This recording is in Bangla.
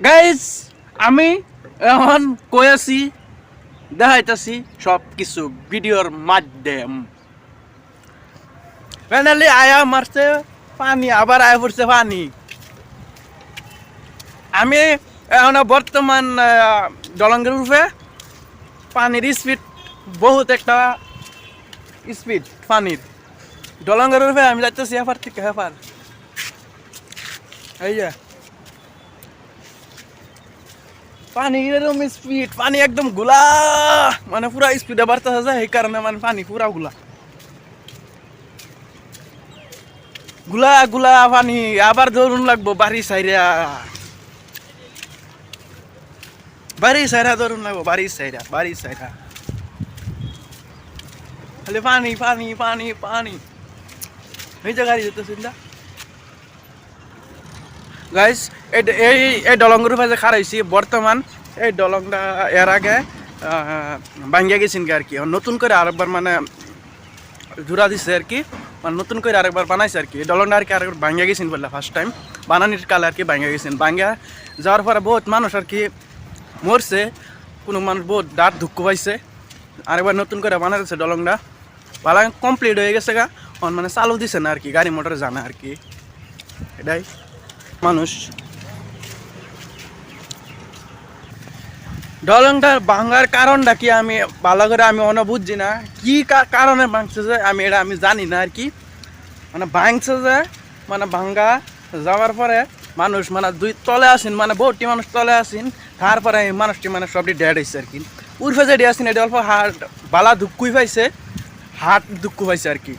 গাইজ আমি এখন কই আছি দেখাইতেছি সব কিছু ভিডিওর মাধ্যম। ফাইনালি আয়া মারছে পানি, আবার আয়া পড়ছে পানি। আমি এখন বর্তমান দলঙ্গের রূপে পানির স্পিড বহুত একটা স্পিড পানির দলঙ্গের রূপে আমি যাইতেছি হেপার থেকে হেপার। এই যে পানি এরকম স্পিড, পানি একদম গুলা মানে পুরা স্পিডে বাড়তেছে যায়, এই কারণে মানে পানি পুরা গুলা গুলা গুলা পানি। আবার ধরুন লাগবো বাড়ি সাইরা, বাড়ি সাইরা ধরুন লাগবো, বাড়ি সাইরা বাড়ি সাইরা খালি পানি পানি পানি পানি। এই যে গাড়ি যেতেছে না গাইস, এই দলঙ্গের উপরে যে খারাইছি বর্তমান, এই দলংটা এর আগে ভাঙ্গিয়া গেছেন আর কি, নতুন করে আরেকবার মানে জোড়া দিছে আর কি, মানে নতুন করে আরেকবার বানাইছে আর কি। এই দলংটা আর কি আরেকবার ভাঙ্গিয়া গেছেন বললে ফার্স্ট টাইম বানানির কালে আর কি ভাঙ্গিয়া গেছেন। ভাঙ্গিয়া যাওয়ার পরে বহুত মানুষ আর কি মরছে, কোনো মানুষ বহুত দাঁত দুঃখ পাইছে। আরেকবার নতুন করে বানাইছে দলংটা, ভালো কমপ্লিট হয়ে গেছে গা, মানে চালু দিছে না আর কি, গাড়ি মোটর জানা আর কি। এটাই মানুষ দলংটার ভাঙার কারণটা কি আমি ভালো করে আমি অন্য বুঝছি না, কি কারণে ভাঙছে যে আমি এটা আমি জানি না আর কি। মানে ভাঙছে যে মানে ভাঙ্গা যাওয়ার পরে মানুষ মানে দুই তলে আসেন, মানে বহুটি মানুষ তলে আসেন, তারপরে এই মানুষটি মানে সবটি ডেড হয়েছে আর কি। উর্ফে যেটি আসেন এটা অল্প হার্ট বালা দুঃখই পাইছে, হার্ট দুঃখ পাইছে আর কি।